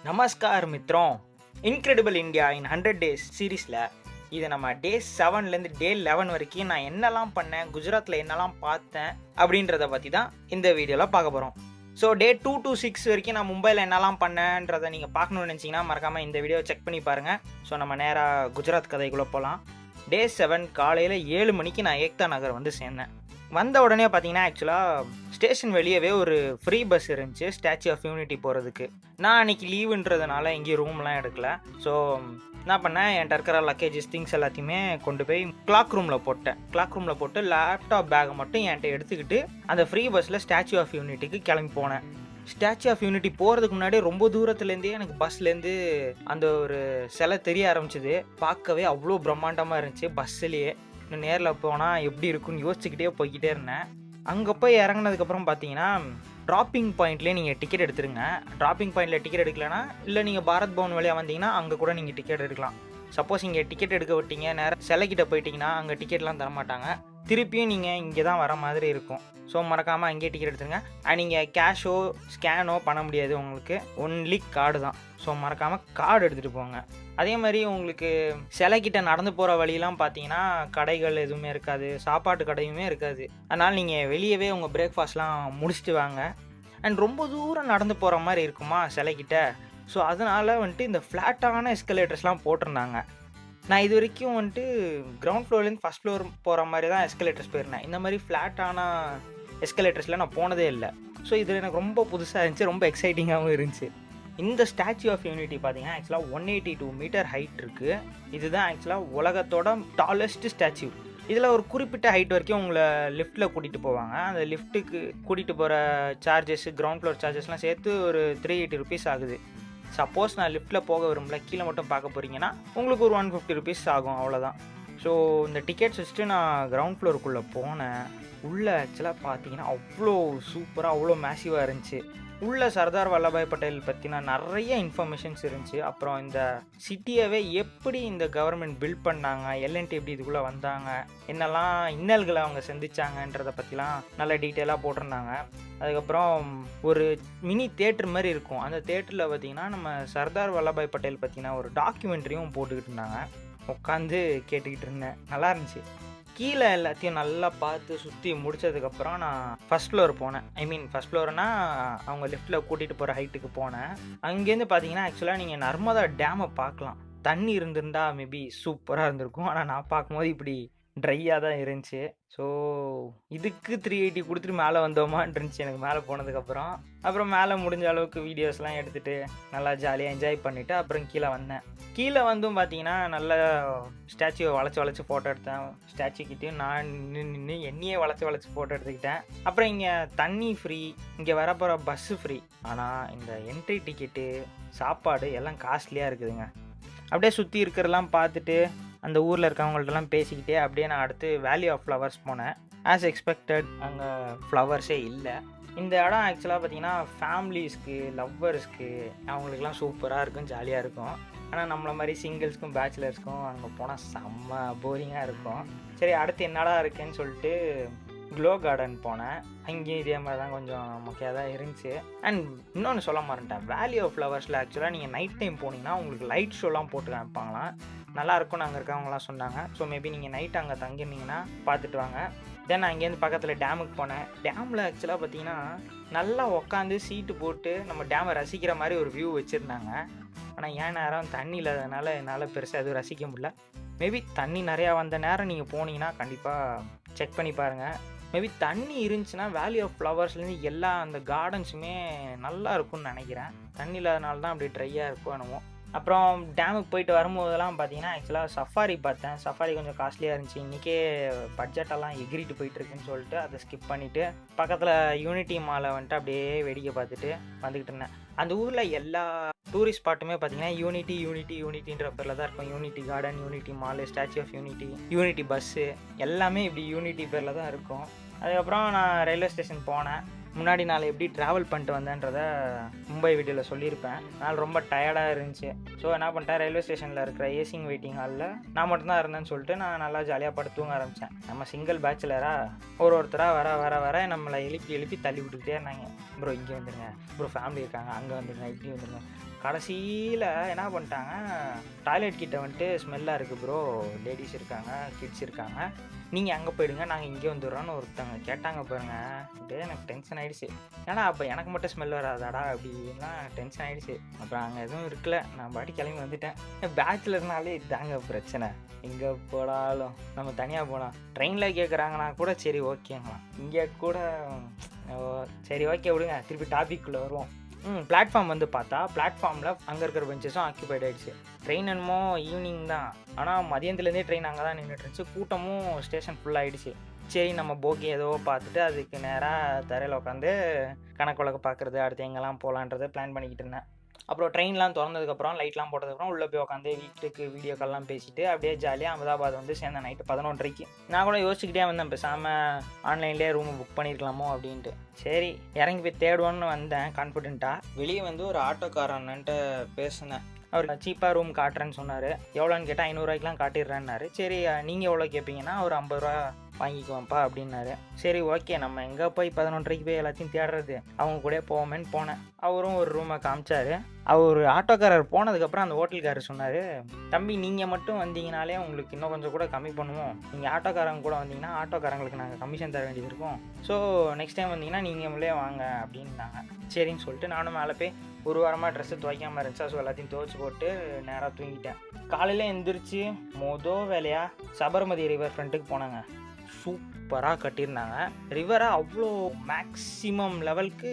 நமஸ்கார் மித்ரோம். Incredible India in 100 days சீரீஸில் இது நம்ம டே 7லேருந்து டே 11 வரைக்கும் நான் என்னெல்லாம் பண்ணேன், குஜராத்தில் என்னெல்லாம் பார்த்தேன் அப்படின்றத பற்றி தான் இந்த வீடியோவில் பார்க்க போகிறோம். ஸோ டே 2 to 6 வரைக்கும் நான் மும்பையில் என்னெல்லாம் பண்ணேன்றதை நீங்கள் பார்க்கணுன்னு நினச்சிங்கன்னா மறக்காமல் இந்த வீடியோவை செக் பண்ணி பாருங்கள். ஸோ நம்ம நேராக குஜராத் கதைக்குள்ளே போகலாம். டே 7 காலையில் 7 மணிக்கு நான் ஏக்தா நகர் வந்து சேர்ந்தேன். வந்த உடனே பார்த்தீங்கன்னா ஆக்சுவலாக ஸ்டேஷன் வெளியவே ஒரு ஃப்ரீ பஸ் இருந்துச்சு ஸ்டாச்சு ஆஃப் யூனிட்டி போகிறதுக்கு. நான் அன்றைக்கி லீவுன்றதுனால எங்கேயும் ரூம்லாம் எடுக்கல. ஸோ என்ன பண்ணேன், என்கிட்ட இருக்கிற லக்கேஜஸ் திங்ஸ் எல்லாத்தையுமே கொண்டு போய் கிளாக் ரூமில் போட்டேன். கிளாக் ரூமில் போட்டு லேப்டாப் பேக்கை மட்டும் என்கிட்ட எடுத்துக்கிட்டு அந்த ஃப்ரீ பஸ்ஸில் ஸ்டாச்சு ஆஃப் யூனிட்டிக்கு கிளம்பி போனேன். ஸ்டாச்சு ஆஃப் யூனிட்டி போகிறதுக்கு முன்னாடி ரொம்ப தூரத்துலேருந்தே எனக்கு பஸ்லேருந்து அந்த ஒரு சிலை தெரிய ஆரம்பிச்சிது. பார்க்கவே அவ்வளோ பிரம்மாண்டமாக இருந்துச்சு. பஸ்ஸுலேயே இன்னும் நேரில் போனால் எப்படி இருக்குன்னு யோசிச்சுக்கிட்டே போய்கிட்டே இருந்தேன். அங்கே போய் இறங்கினதுக்கப்புறம் பார்த்தீங்கன்னா ட்ராப்பிங் பாயிண்ட்லேயே நீங்கள் டிக்கெட் எடுத்துருங்க. ட்ராப்பிங் பாயிண்டில் டிக்கெட் எடுக்கலன்னா இல்லை நீங்கள் பாரத் பவன் வழியாக வந்தீங்கன்னா அங்கே கூட நீங்கள் டிக்கெட் எடுக்கலாம். சப்போஸ் இங்கே டிக்கெட் எடுக்க விட்டீங்க, நேரம் சிலைக்கிட்ட போயிட்டீங்கன்னா அங்கே டிக்கெட்லாம் தரமாட்டாங்க. திருப்பியும் நீங்கள் இங்கே தான் வர மாதிரி இருக்கும். ஸோ மறக்காமல் அங்கேயே டிக்கெட் எடுத்துருங்க. நீங்கள் கேஷோ ஸ்கேனோ பண்ண முடியாது, உங்களுக்கு ஒன்லி கார்டு தான். ஸோ மறக்காமல் கார்டு எடுத்துகிட்டு போங்க. அதே மாதிரி உங்களுக்கு சிலைக்கிட்ட நடந்து போகிற வழியெலாம் பார்த்தீங்கன்னா கடைகள் எதுவுமே இருக்காது, சாப்பாட்டு கடையுமே இருக்காது. அதனால் நீங்கள் வெளியவே உங்கள் பிரேக்ஃபாஸ்ட்லாம் முடிச்சுட்டு வாங்க. அண்ட் ரொம்ப தூரம் நடந்து போகிற மாதிரி இருக்குமா சிலைக்கிட்ட. ஸோ அதனால் வந்துட்டு இந்த ஃப்ளாட்டான எஸ்கலேட்டர்ஸ்லாம் போட்டிருந்தாங்க. நான் இது வரைக்கும் வந்துட்டு கிரவுண்ட் ஃப்ளோர்லேருந்து ஃபஸ்ட் ஃப்ளோர் போகிற மாதிரி தான் எஸ்கலேட்டர்ஸ் போயிருந்தேன். இந்த மாதிரி ஃப்ளாட்டான எஸ்கலேட்டர்ஸில் நான் போனதே இல்லை. ஸோ இது எனக்கு ரொம்ப புதுசாக இருந்துச்சு, ரொம்ப எக்ஸைட்டிங்காகவும் இருந்துச்சு. இந்த ஸ்டாச்சு ஆஃப் யூனிட்டி பார்த்தீங்கன்னா ஆக்சுவலாக 182 மீட்டர் ஹைட் இருக்குது. இதுதான் ஆக்சுவலாக உலகத்தோட டாலஸ்ட் ஸ்டாச்சு. இதில் ஒரு குறிப்பிட்ட ஹைட் வரைக்கும் உங்களை லிஃப்ட்டில் கூட்டிகிட்டு போவாங்க. அந்த லிஃப்ட்டுக்கு கூட்டிகிட்டு போகிற சார்ஜஸ், கிரவுண்ட் ஃப்ளோர் சார்ஜஸ்லாம் சேர்த்து ஒரு 380 ருபீஸ் ஆகுது. சப்போஸ் நான் லிஃப்ட்டில் போக விரும்பல, கீழே மட்டும் பார்க்க போகிறீங்கன்னா உங்களுக்கு ஒரு 150 ருபீஸ் ஆகும், அவ்வளோதான். ஸோ இந்த டிக்கெட்ஸ் வச்சுட்டு நான் கிரவுண்ட் ஃப்ளோருக்குள்ளே போனேன். உள்ளே ஆக்சுவலாக பார்த்தீங்கன்னா அவ்வளோ சூப்பராக, அவ்வளோ மேசிவாக இருந்துச்சு. உள்ள சர்தார் வல்லபாய் பட்டேல் பற்றின நிறைய இன்ஃபர்மேஷன்ஸ் இருந்துச்சு. அப்புறம் இந்த சிட்டியவே எப்படி இந்த கவர்மெண்ட் பில்ட் பண்ணாங்க, எல்என்டி எப்படி இதுக்குள்ளே வந்தாங்க, என்னெல்லாம் இன்னல்களை அவங்க சந்திச்சாங்கன்றதை பற்றிலாம் நல்ல டீட்டெயிலாக போட்டிருந்தாங்க. அதுக்கப்புறம் ஒரு மினி தேட்டர் மாதிரி இருக்கும். அந்த தேட்டரில் பார்த்திங்கன்னா நம்ம சர்தார் வல்லபாய் பட்டேல் பற்றின ஒரு டாக்குமெண்ட்ரியும் போட்டுக்கிட்டு இருந்தாங்க. உட்காந்து கேட்டுக்கிட்டு இருந்தேன், நல்லா இருந்துச்சு. கீழே எல்லாத்தையும் நல்லா பார்த்து சுற்றி முடித்ததுக்கப்புறம் நான் ஃபஸ்ட் ஃப்ளோர் போனேன். ஃபஸ்ட் ஃப்ளோர்னால் அவங்க லிஃப்ட்டில் கூட்டிகிட்டு போகிற ஹைட்டுக்கு போனேன். அங்கேருந்து பார்த்தீங்கன்னா ஆக்சுவலாக நீங்கள் நர்மதா டேமை பார்க்கலாம். தண்ணி இருந்திருந்தா மேபி சூப்பராக இருந்திருக்கும். ஆனால் நான் பார்க்கும்போது இப்படி ட்ரையாக தான் இருந்துச்சு. ஸோ இதுக்கு 380 கொடுத்துட்டு மேலே வந்தோமான்னு இருந்துச்சு எனக்கு மேலே போனதுக்கப்புறம். அப்புறம் மேலே முடிஞ்ச அளவுக்கு வீடியோஸ்லாம் எடுத்துகிட்டு நல்லா ஜாலியாக என்ஜாய் பண்ணிவிட்டு அப்புறம் கீழே வந்தேன். கீழே வந்தும் பார்த்தீங்கன்னா நல்லா ஸ்டாச்சுவை வளைச்சி ஃபோட்டோ எடுத்தேன். ஸ்டாச்சுக்கிட்டேயும் நான் நின்று என்னையே வளைச்சி ஃபோட்டோ எடுத்துக்கிட்டேன். அப்புறம் இங்கே தண்ணி ஃப்ரீ, இங்கே வரப்போகிற பஸ்ஸு ஃப்ரீ. ஆனால் இந்த என்ட்ரி டிக்கெட்டு, சாப்பாடு எல்லாம் காஸ்ட்லியாக இருக்குதுங்க. அப்படியே சுற்றி இருக்கிறதெல்லாம் பார்த்துட்டு அந்த ஊரில் இருக்கவங்கள்ட்டலாம் பேசிக்கிட்டே அப்படியே நான் அடுத்து வேலி ஆஃப் ஃப்ளவர்ஸ் போனேன். ஆஸ் எக்ஸ்பெக்டட் அங்கே ஃப்ளவர்ஸே இல்லை. இந்த இடம் ஆக்சுவலாக பார்த்திங்கன்னா ஃபேமிலிஸ்க்கு, லவ்வர்ஸ்க்கு அவங்களுக்குலாம் சூப்பராக இருக்கும், ஜாலியாக இருக்கும். ஆனால் நம்மளை மாதிரி சிங்கிள்ஸ்க்கும் பேச்சுலர்ஸ்க்கும் அங்கே போனால் செம்ம போரிங்காக இருக்கும். சரி அடுத்து என்னடா இருக்குன்னு சொல்லிட்டு க்ளோ கார்டன் போனேன். அங்கேயும் இதே மாதிரி தான் கொஞ்சம் மொக்கையாக தான் இருந்துச்சு. அண்ட் இன்னொன்று சொல்ல மாட்டேன், வேலி ஆஃப் ஃப்ளவர்ஸில் ஆக்சுவலாக நீங்கள் நைட் டைம் போனீங்கன்னா உங்களுக்கு லைட் ஷோலாம் போட்டு காமிப்பாங்களாம். நல்லாயிருக்கும்னு அங்கே இருக்கவங்களாம் சொன்னாங்க. ஸோ மேபி நீங்கள் நைட் அங்கே தங்கியிருந்தீங்கன்னா பார்த்துட்டு வாங்க. தென் அங்கேருந்து பக்கத்தில் டேமுக்கு போனேன். டேமில் ஆக்சுவலாக பார்த்தீங்கன்னா நல்லா உட்காந்து சீட்டு போட்டு நம்ம டேமை ரசிக்கிற மாதிரி ஒரு வியூ வச்சுருந்தாங்க. ஆனால் ஏன் நேரம் தண்ணி இல்லாததுனால என்னால் பெருசாக எதுவும் ரசிக்க முடியல. மேபி தண்ணி நிறையா வந்த நேரம் நீங்கள் போனீங்கன்னா கண்டிப்பாக செக் பண்ணி பாருங்கள். மேபி தண்ணி இருந்துச்சுன்னா வேலி ஆஃப் ஃப்ளவர்ஸ்லேருந்து எல்லா அந்த கார்டன்ஸுமே நல்லா இருக்கும்னு நினைக்கிறேன். தண்ணி இல்லாதனால தான் அப்படி ட்ரையாக இருக்கும் என்னமோ. அப்புறம் டேமுக்கு போயிட்டு வரும்போதெல்லாம் பார்த்தீங்கன்னா ஆக்சுவலாக சஃபாரி பார்த்தேன். சஃபாரி கொஞ்சம் காஸ்ட்லியாக இருந்துச்சு. இன்றைக்கே பட்ஜெட்டெல்லாம் எகிரிட்டு போயிட்டுருக்குன்னு சொல்லிட்டு அதை ஸ்கிப் பண்ணிவிட்டு பக்கத்தில் யூனிட்டி மாலை வந்துட்டு அப்படியே வேடிக்கை பார்த்துட்டு வந்துக்கிட்டு இருந்தேன். அந்த ஊரில் எல்லா டூரிஸ்ட் ஸ்பாட்டுமே பார்த்தீங்கன்னா யூனிட்டின்ற பேரில் தான் இருக்கும். Unity garden, unity mall, statue of unity, unity bus எல்லாமே இப்படி யூனிட்டி பேரில் தான் இருக்கும். அதுக்கப்புறம் நான் ரயில்வே ஸ்டேஷன் போனேன். முன்னாடி நாள் எப்படி ட்ராவல் பண்ணிட்டு வந்தேன்றதை மும்பை வீடியோவில் சொல்லியிருப்பேன். அதனால் ரொம்ப டயர்டாக இருந்துச்சு. ஸோ என்ன பண்ணிட்டேன், ரயில்வே ஸ்டேஷனில் இருக்கிற ஏசிங் வெயிட்டிங் ஹாலில் நான் மட்டும்தான் இருந்தேன்னு சொல்லிட்டு நான் நல்லா ஜாலியாக படுத்து தூங்க ஆரம்பித்தேன். நம்ம சிங்கிள் பேச்சுலராக ஒருத்தராக வர நம்மளை எழுப்பி தள்ளி விட்டுக்கிட்டே இருந்தாங்க. ப்ரோ இங்கே வந்துடுங்க, ப்ரோ ஃபேமிலி இருக்காங்க, அங்கே வந்துடுங்க, இப்படி வந்துடுங்க. கடைசியில் என்ன பண்ணிட்டாங்க, டாய்லெட் கிட்ட வந்துட்டு ஸ்மெல்லாக இருக்குது ப்ரோ, லேடிஸ் இருக்காங்க, கிட்ஸ் இருக்காங்க, நீங்கள் அங்கே போயிடுங்க, நாங்கள் இங்கே வந்துடுறோன்னு ஒருத்தவங்க கேட்டாங்க பாருங்க. அப்படியே எனக்கு டென்ஷன் ஆகிடுச்சு. ஏன்னா அப்போ எனக்கு மட்டும் ஸ்மெல் வராதாடா அப்படின்லாம் டென்ஷன் ஆகிடுச்சு. அப்புறம் அங்கே எதுவும் இருக்கல, நான் பாட்டி கிளம்பி வந்துட்டேன். பேச்சுலர்னாலே இதாங்க பிரச்சனை, எங்கே போனாலும் நம்ம தனியாக போகலாம். ட்ரெயினில் கேட்குறாங்கன்னா கூட சரி ஓகேங்களாம், இங்கே கூட சரி ஓகே விடுங்க, திருப்பி டாபிக்குள்ளே வருவோம். பிளாட்ஃபார்ம் வந்து பார்த்தா பிளாட்ஃபார்மில் அங்கே இருக்கிற பெஞ்சஸும் ஆக்கியபைட் ஆகிடுச்சு. ட்ரெயின் என்னமோ ஈவினிங் தான், ஆனால் மதியத்துலேருந்தே ட்ரெயின் அங்கே தான் நின்றுட்டு இருந்துச்சு. கூட்டமும் ஸ்டேஷன் ஃபுல்லாகிடுச்சு. சரி நம்ம போகி ஏதோ பார்த்துட்டு அதுக்கு நேராக தரையில் உட்காந்து கணக்கு வழக்கு பார்க்குறது, அடுத்து எங்கெல்லாம் போகலான்றதை பிளான் பண்ணிக்கிட்டு இருந்தேன். அப்புறம் ட்ரெயின்லாம் திறந்ததுக்கப்புறம் லைட்லாம் போட்டதுக்கப்புறம் உள்ளே போய் உட்காந்து வீட்டுக்கு வீடியோ கால்லாம் பேசிட்டு அப்படியே ஜாலியாக அகமதாபாத் வந்து சேர்ந்தேன் நைட்டு 11:30. நான் கூட யோசிச்சுக்கிட்டே வந்தேன், பேசாமல் ஆன்லைன்லேயே ரூம் புக் பண்ணியிருக்கலாமோ அப்படின்ட்டு. சரி இறங்கி போய் தேடுவோன்னு வந்தேன் கான்ஃபிடென்ட்டாக. வெளியே வந்து ஒரு ஆட்டோக்காரன்ட்டு பேசினேன். அவர் சீப்பாக ரூம் காட்டுறேன்னு சொன்னார். எவ்வளோன்னு கேட்டால் 500 காட்டிடுறேன்னாரு. சரி நீங்கள் எவ்வளோ கேட்பீங்கன்னா ஒரு 50 ரூபா வாங்கிக்குவோம்ப்பா அப்படின்னாரு. சரி ஓகே, நம்ம எங்கே போய் 11:30 போய் எல்லாத்தையும் தேடுறது, அவங்க கூட போவோமேன்னு போனேன். அவரும் ஒரு ரூமை காமிச்சார். அவர் ஆட்டோக்காரர் போனதுக்கப்புறம் அந்த ஹோட்டல்காரர் சொன்னார், தம்பி நீங்கள் மட்டும் வந்தீங்கனாலே உங்களுக்கு இன்னும் கொஞ்சம் கூட கம்மி பண்ணுவோம், நீங்கள் ஆட்டோக்காரங்க கூட வந்தீங்கன்னா ஆட்டோக்காரங்களுக்கு நாங்கள் கமிஷன் தர வேண்டியது இருக்கும், ஸோ நெக்ஸ்ட் டைம் வந்தீங்கன்னா நீங்கள் உள்ளே வாங்க அப்படின்னாங்க. சரின்னு சொல்லிட்டு நானும் மேலே போய் ஒரு வாரமாக ட்ரெஸ்ஸு துவைக்காமல் இருந்துச்சா, ஸோ எல்லாத்தையும் துவைச்சி போட்டு நேராக தூங்கிட்டேன். காலையில் எழுந்திரிச்சு வேலையாக சபர்மதி ரிவர் ஃப்ரண்ட்டுக்கு போனாங்க. சூப்பராக கட்டியிருந்தாங்க. ரிவரை அவ்வளோ மேக்ஸிமம் லெவலுக்கு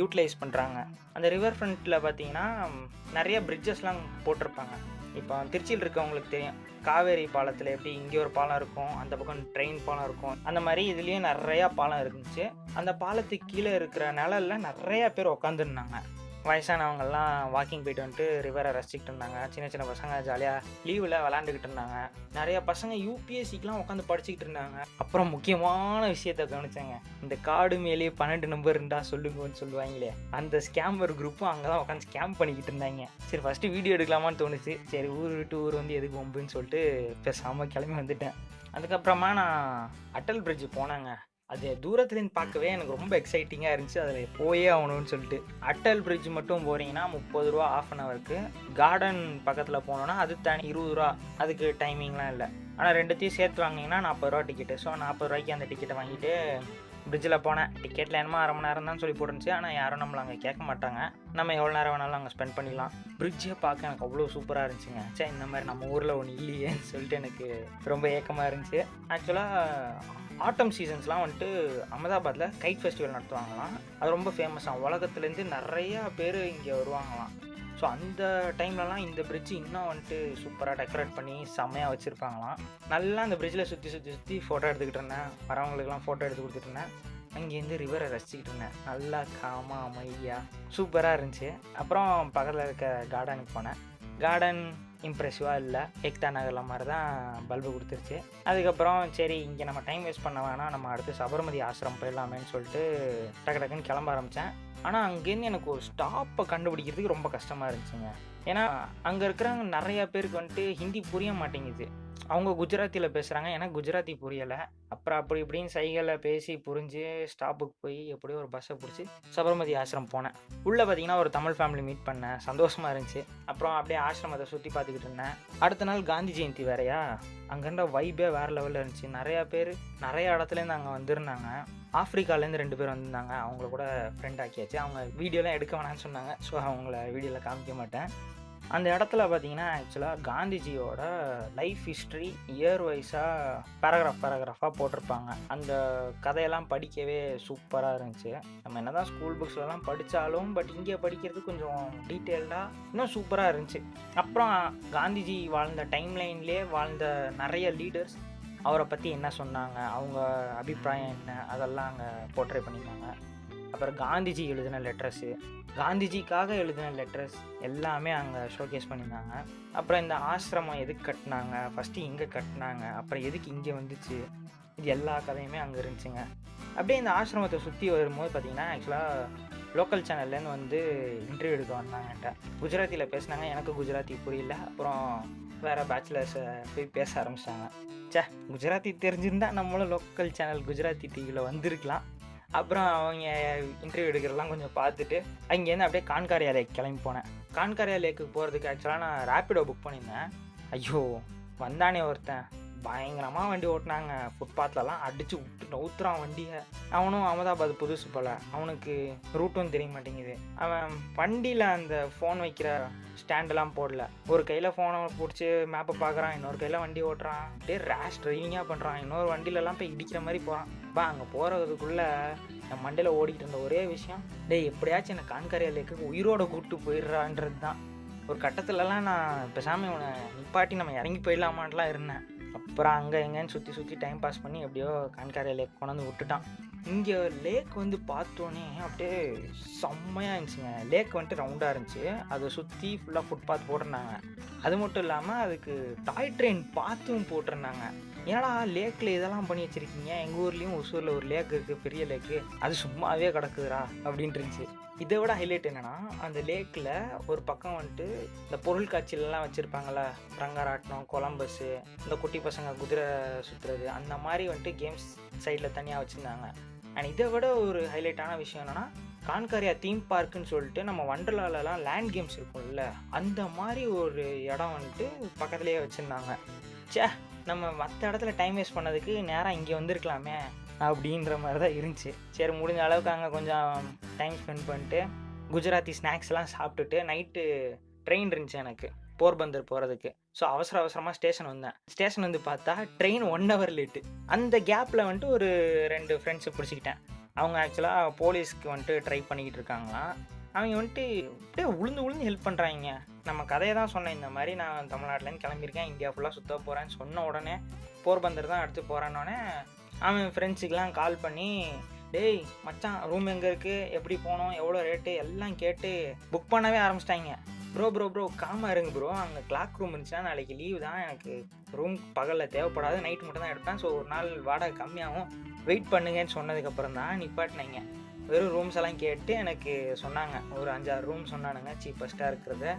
யூட்டிலைஸ் பண்ணுறாங்க. அந்த ரிவர் ஃப்ரண்ட்டில் பார்த்தீங்கன்னா நிறைய பிரிட்ஜஸ்லாம் போட்டிருப்பாங்க. இப்போ திருச்சியில் இருக்கவங்களுக்கு தெரியும், காவேரி பாலத்தில் எப்படி இங்கே ஒரு பாலம் இருக்கும், அந்த பக்கம் ட்ரெயின் பாலம் இருக்கும், அந்த மாதிரி இதுலேயும் நிறையா பாலம் இருந்துச்சு. அந்த பாலத்துக்கு கீழே இருக்கிற நிழலில் நிறையா பேர் உட்காந்துருந்தாங்க. வயசானவங்கெல்லாம் வாக்கிங் போயிட்டு வந்துட்டு ரிவரை ரசிச்சுக்கிட்டு இருந்தாங்க. சின்ன சின்ன பசங்க ஜாலியாக லீவில் விளாண்டுக்கிட்டு இருந்தாங்க. நிறைய பசங்க யூபிஎஸ்சிக்கெலாம் உட்காந்து படிச்சுக்கிட்டு இருந்தாங்க. அப்புறம் முக்கியமான விஷயத்த கவனிச்சாங்க, இந்த காடு மேலே 12 நம்பர் இருந்தால் சொல்லுங்கன்னு சொல்லுவாங்களே, அந்த ஸ்கேமர் குரூப்பும் அங்கே தான் உட்காந்து ஸ்கேம் பண்ணிக்கிட்டு இருந்தாங்க. சரி ஃபஸ்ட்டு வீடியோ எடுக்கலாமான்னு தோணுச்சு. சரி ஊர் விட்டு ஊர் வந்து எதுக்கு வம்புன்னு சொல்லிட்டு பேசாமல் கிளம்பி வந்துட்டேன். அதுக்கப்புறமா நான் அட்டல் பிரிட்ஜ் போனாங்க. அது தூரத்துலேருந்து பார்க்கவே எனக்கு ரொம்ப எக்ஸைட்டிங்காக இருந்துச்சு, அதில் போயே ஆகணும்னு சொல்லிட்டு. அட்டல் பிரிட்ஜ் மட்டும் போகிறீங்கன்னா 30 ரூபா ½ அன் ஹவருக்கு. கார்டன் பக்கத்தில் போனோன்னா அது தனி 20 ரூபா, அதுக்கு டைமிங்லாம் இல்லை. ஆனால் ரெண்டுத்தையும் சேர்த்து வாங்கினீங்கன்னா 40 ரூபா டிக்கெட்டு. ஸோ 40 ரூபாய்க்கு அந்த டிக்கெட்டை வாங்கிட்டு பிரிட்ஜில் போனேன். டிக்கெட்டில் என்னமோ அரை மணி நேரம் தான் சொல்லி போட்டுருந்துச்சு, ஆனால் யாரும் நம்மளை அங்கே கேட்க மாட்டாங்க, நம்ம எவ்வளோ நேரம் வேணாலும் அங்கே ஸ்பெண்ட் பண்ணிடலாம். பிரிட்ஜை பார்க்க எனக்கு அவ்வளோ சூப்பராக இருந்துச்சுங்க. சரி இந்த மாதிரி நம்ம ஊரில் ஒன்று இல்லையேன்னு சொல்லிட்டு எனக்கு ரொம்ப ஏக்கமாக இருந்துச்சு. ஆக்சுவலாக ஆட்டம் சீசன்ஸ்லாம் வந்துட்டு அகமதாபாத்தில் கைட் ஃபெஸ்டிவல் நடத்துவாங்களாம். அது ரொம்ப ஃபேமஸாக, உலகத்துலேருந்து நிறையா பேர் இங்கே வருவாங்களாம். ஸோ அந்த டைம்லலாம் இந்த பிரிட்ஜு இன்னும் வந்துட்டு சூப்பராக டெக்கரேட் பண்ணி செம்மையாக வச்சுருப்பாங்களாம். நல்லா அந்த பிரிட்ஜில் சுற்றி ஃபோட்டோ எடுத்துக்கிட்டு இருந்தேன். வரவங்களுக்குலாம் ஃபோட்டோ எடுத்து கொடுத்துட்டு இருந்தேன். அங்கேருந்து ரிவரை ரசிச்சுக்கிட்டு இருந்தேன். நல்லா காமாக அமைதியாக சூப்பராக இருந்துச்சு. அப்புறம் பக்கத்தில் இருக்க கார்டனுக்கு போனேன். கார்டன் இம்ப்ரெசிவாக இல்லை, ஏக்தா நகரில் மாதிரி தான் பல்பு கொடுத்துருச்சு. அதுக்கப்புறம் சரி இங்கே நம்ம டைம் வேஸ்ட் பண்ண வேணாம், நம்ம அடுத்து சபர்மதி ஆசிரம் போயிடலாமேன்னு சொல்லிட்டு டக்கு டக்குன்னு கிளம்ப ஆரம்பித்தேன். ஆனால் அங்கேருந்து எனக்கு ஒரு ஸ்டாப்பை கண்டுபிடிக்கிறதுக்கு ரொம்ப கஷ்டமாக இருந்துச்சுங்க. ஏன்னா அங்கே இருக்கிறவங்க நிறையா பேருக்கு வந்துட்டு ஹிந்தி புரிய மாட்டேங்குது. அவங்க குஜராத்தியில் பேசுகிறாங்க, எனக்கு குஜராத்தி புரியலை. அப்புறம் அப்படி இப்படின்னு சைகளை பேசி புரிஞ்சு ஸ்டாப்புக்கு போய் எப்படியோ ஒரு பஸ்ஸை பிடிச்சி சபர்மதி ஆசிரம் போனேன். உள்ளே பார்த்தீங்கன்னா ஒரு தமிழ் ஃபேமிலி மீட் பண்ணேன், சந்தோஷமாக இருந்துச்சு. அப்புறம் அப்படியே ஆசிரமத்தை சுற்றி பார்த்துக்கிட்டு இருந்தேன். அடுத்த நாள் காந்தி ஜெயந்தி வேறையா, அங்கேருந்த வைபே வேறு லெவலில் இருந்துச்சு. நிறையா பேர் நிறைய இடத்துலேருந்து அங்கே வந்திருந்தாங்க. ஆஃப்ரிக்காலேருந்து 2 பேர் வந்திருந்தாங்க, அவங்கள கூட ஃப்ரெண்ட் ஆக்கியாச்சு. அவங்க வீடியோலாம் எடுக்க வேணான்னு சொன்னாங்க, ஸோ அவங்கள வீடியோவில் காமிக்க மாட்டேன். அந்த இடத்துல பார்த்தீங்கன்னா ஆக்சுவலாக காந்திஜியோட லைஃப் ஹிஸ்ட்ரி இயர் வைஸாக பேராகிராஃபாக போட்டிருப்பாங்க. அந்த கதையெல்லாம் படிக்கவே சூப்பராக இருந்துச்சு. நம்ம என்ன தான் ஸ்கூல் புக்ஸ்லாம் படித்தாலும் பட் இங்கே படிக்கிறது கொஞ்சம் டீட்டெயில்டாக இன்னும் சூப்பராக இருந்துச்சு. அப்புறம் காந்திஜி வாழ்ந்த டைம்லைன்லேயே வாழ்ந்த நிறைய லீடர்ஸ் அவரை பற்றி என்ன சொன்னாங்க, அவங்க அபிப்பிராயம் என்ன, அதெல்லாம் அங்கே போர்ட்ரே பண்ணியிருந்தாங்க. அப்புறம் காந்திஜி எழுதின லெட்டர்ஸு, காந்திஜிக்காக எழுதின லெட்டர்ஸ் எல்லாமே அங்கே ஷோகேஸ் பண்ணியிருந்தாங்க. அப்புறம் இந்த ஆசிரமம் எதுக்கு கட்டினாங்க, ஃபஸ்ட்டு இங்கே கட்டினாங்க, அப்புறம் எதுக்கு இங்கே வந்துச்சு, இது எல்லா கதையுமே அங்கே இருந்துச்சுங்க. அப்படியே இந்த ஆசிரமத்தை சுற்றி வரும்போது பார்த்திங்கன்னா ஆக்சுவலாக லோக்கல் சேனல்லேருந்து வந்து இன்டர்வியூ எடுக்க வந்தாங்கன்ட்ட. குஜராத்தியில் பேசினாங்க, எனக்கு குஜராத்தி புரியல. அப்புறம் வேறு பேச்சுலர்ஸை போய் பேச ஆரம்பிச்சிட்டாங்க. குஜராத்தி தெரிஞ்சிருந்தால் நம்மளும் லோக்கல் சேனல் குஜராத்தி டிவியில் வந்திருக்கலாம். அப்புறம் அவங்க இன்டர்வியூ எடுக்கிறதெல்லாம் கொஞ்சம் பார்த்துட்டு அங்கேருந்து அப்படியே கான்காரியா லேக் கிளம்பி போனேன். கான்காரியா லேக்குக்கு போகிறதுக்கு ஆக்சுவலாக நான் ரேப்பிடோ புக் பண்ணியிருந்தேன். ஐயோ வந்தானே ஒருத்தன் பயங்கரமாக வண்டி ஓட்டினாங்க. ஃபுட்பாத்லலாம் அடித்து விட்டு நவுத்துறான் வண்டியை. அவனும் அகமதாபாத் புதுசு போல், அவனுக்கு ரூட்டும் தெரிய மாட்டேங்குது. அவன் வண்டியில் அந்த ஃபோன் வைக்கிற ஸ்டாண்டெல்லாம் போடல. ஒரு கையில் ஃபோனை பிடிச்சி மேப்பை பார்க்குறான், இன்னொரு கையில் வண்டி ஓட்டுறான். அப்படியே ரேஷ் ட்ரைவிங்காக பண்ணுறான். இன்னொரு வண்டியிலலாம் போய் இடிக்கிற மாதிரி போகிறான். அங்கே போகிறதுக்குள்ளே என் மண்டையில் ஓடிக்கிட்டு இருந்த ஒரே விஷயம், டேய் எப்படியாச்சும் என்னை கான்காரியா லேக்கு உயிரோட கூப்பிட்டு போயிடுறான்றது தான். ஒரு கட்டத்துலலாம் நான் பேசாமல் இவனை நிப்பாட்டி நம்ம இறங்கி போயிடலாமான்லாம் இருந்தேன். அப்புறம் அங்கே எங்கேன்னு சுற்றி டைம் பாஸ் பண்ணி எப்படியோ கான்காரியா லேக் கொண்டாந்து விட்டுட்டான். இங்கே லேக் பார்த்தோன்னே அப்படியே செம்மையாக இருந்துச்சுங்க. லேக் ரவுண்டாக இருந்துச்சு. அதை சுற்றி ஃபுல்லாக ஃபுட்பாத் போட்டிருந்தாங்க. அது மட்டும் இல்லாமல் அதுக்கு டாய் ட்ரெயின் பாத்தும் போட்டிருந்தாங்க. ஏன்னா லேக்கில் இதெல்லாம் பண்ணி வச்சுருக்கீங்க, எங்கள் ஊர்லேயும் ஒசூரில் ஒரு லேக் இருக்குது, பெரிய லேக்கு, அது சும்மாவே கிடக்குதுரா அப்படின்ட்டு இருந்துச்சு. இதை விட ஹைலைட் என்னென்னா, அந்த லேக்கில் ஒரு பக்கம் இந்த பொருள் காட்சியிலலாம் வச்சுருப்பாங்களே, ரங்கராட்டினம், கொலம்பஸ்ஸு, இந்த குட்டி பசங்க குதிரை சுற்றுறது, அந்த மாதிரி கேம்ஸ் சைடில் தனியாக வச்சுருந்தாங்க. அண்ட் இதை விட ஒரு ஹைலைட்டான விஷயம் என்னென்னா, கான்காரியா தீம் பார்க்குன்னு சொல்லிட்டு நம்ம வண்டர்லாலலாம் லேண்ட் கேம்ஸ் இருக்கும்ல, அந்த மாதிரி ஒரு இடம் பக்கத்துலேயே வச்சுருந்தாங்க. நம்ம மற்ற இடத்துல டைம் வேஸ்ட் பண்ணதுக்கு நேராக இங்கே வந்திருக்கலாமே அப்படின்ற மாதிரி தான் இருந்துச்சு. சரி முடிஞ்ச அளவுக்கு அங்கே கொஞ்சம் டைம் ஸ்பெண்ட் பண்ணிட்டு குஜராத்தி ஸ்நாக்ஸ்லாம் சாப்பிட்டுட்டு நைட்டு ட்ரெயின் இருந்துச்சு எனக்கு போர்பந்தர் போகிறதுக்கு. ஸோ அவசரமாக ஸ்டேஷன் வந்தேன். ஸ்டேஷன் பார்த்தா ட்ரெயின் 1 hour லேட்டு. அந்த கேப்பில் ஒரு 2 ஃப்ரெண்ட்ஸை பிடிச்சிக்கிட்டேன். அவங்க ஆக்சுவலாக போலீஸ்க்கு ட்ரை பண்ணிக்கிட்டு இருக்காங்களாம். அவங்க அப்படியே உளுந்து ஹெல்ப் பண்ணுறாங்க. நம்ம கதையை தான் சொன்னேன், இந்த மாதிரி நான் தமிழ்நாட்டிலேருந்து கிளம்பியிருக்கேன், இந்தியா ஃபுல்லாக சுற்ற போகிறேன்னு சொன்ன உடனே போர்பந்தர் தான் அடுத்து போகிறேன்னொடனே அவன் ஃப்ரெண்ட்ஸுக்கெலாம் கால் பண்ணி, டேய் மச்சான் ரூம் எங்கே இருக்குது, எப்படி போனோம், எவ்வளோ ரேட்டு எல்லாம் கேட்டு புக் பண்ணவே ஆரம்பிச்சிட்டாங்க. ப்ரோ காமாக இருங்க ப்ரோ, அங்கே கிளாக் ரூம் இருந்துச்சுன்னா நாளைக்கு லீவு தான், எனக்கு ரூம் பகலில் தேவைப்படாது, நைட்டு மட்டும் தான் எடுப்பேன், ஸோ ஒரு நாள் வாடகை கம்மியாகும், வெயிட் பண்ணுங்கன்னு சொன்னதுக்கப்புறம் தான் நிப்பாட்டினாங்க. வெறும் ரூம்ஸ் எல்லாம் கேட்டு எனக்கு சொன்னாங்க, ஒரு 5-6 ரூம் சொன்னானுங்க சீப்பஸ்ட்டாக இருக்கிறத.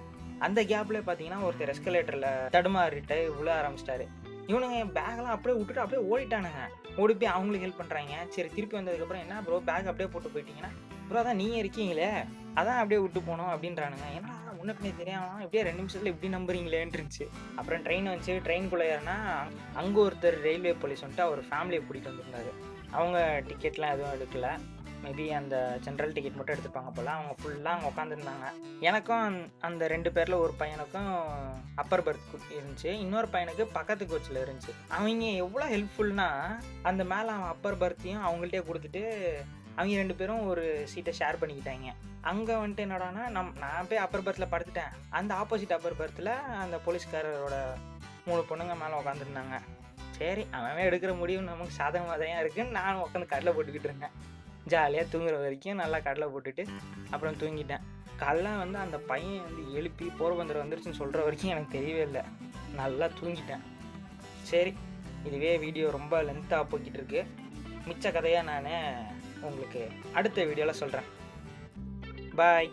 அந்த கேப்பில் பார்த்தீங்கன்னா ஒருத்தர் எஸ்கலேட்டரில் தடுமாறிட்டு விழ ஆரம்பிச்சிட்டாரு. இவனுங்க பேக்கெல்லாம் அப்படியே விட்டுட்டு அப்படியே ஓடிட்டானுங்க. ஓடி போய் அவங்களுக்கு ஹெல்ப் பண்ணுறாங்க. சரி திருப்பி வந்ததுக்கப்புறம் என்ன ப்ரோ பேக் அப்படியே போட்டு போயிட்டீங்கன்னா, ப்ரோ அதான் நீங்கள் இருக்கீங்களே அதான் அப்படியே விட்டு போனோம் அப்படின்றானுங்க. ஏன்னா முன்ன பின்னே தெரியாமல் இப்படியே 2 நிமிஷத்தில் இப்படி நம்புறீங்களேன்னு இருந்துச்சு. அப்புறம் ட்ரெயின் வந்துச்சு. ட்ரெயின்குள்ளே ஏறினா அங்கே ஒருத்தர் ரயில்வே போலீஸ் அவர் ஃபேமிலியை கூட்டிகிட்டு வந்திருந்தாரு. அவங்க டிக்கெட்லாம் எதுவும் எடுக்கலை, மேபி அந்த ஜென்ரல் டிக்கெட் மட்டும் எடுத்துப்பாங்க போல். அவங்க ஃபுல்லாக அங்கே உட்காந்துருந்தாங்க. எனக்கும் அந்த 2 பேரில் ஒரு பையனுக்கும் அப்பர் பர்த் இருந்துச்சு, இன்னொரு பையனுக்கு பக்கத்து கோச்சில் இருந்துச்சு. அவங்க எவ்வளோ ஹெல்ப்ஃபுல்னா, அந்த மேலே அவன் அப்பர் பர்த்தையும் அவங்கள்ட்டே கொடுத்துட்டு அவங்க 2 பேரும் ஒரு சீட்டை ஷேர் பண்ணிக்கிட்டாங்க. அங்கே என்னடானா நான் போய் அப்பர் பர்த்தில் படுத்துட்டேன். அந்த ஆப்போசிட் அப்பர் பர்த்தில் அந்த போலீஸ்காரரோட 3 பொண்ணுங்க மேலே உட்காந்துருந்தாங்க. சரி அவன் எடுக்கிற முடிவு நமக்கு சாதகமாக தான் இருக்குன்னு நானும் உட்காந்து கடலை போட்டுக்கிட்டு இருந்தேன். ஜாலியாக தூங்குற வரைக்கும் நல்லா கடலை போட்டுட்டு அப்புறம் தூங்கிட்டேன். காலைல அந்த பையன் எழுப்பி போர்பந்தர் வந்துருச்சுன்னு சொல்கிற வரைக்கும் எனக்கு தெரியவே இல்லை, நல்லா தூங்கிட்டேன். சரி இதுவே வீடியோ ரொம்ப லென்த்தாக போய்கிட்டு இருக்கு. மிச்ச கதையாக நான் உங்களுக்கு அடுத்த வீடியோவில் சொல்கிறேன். பாய்.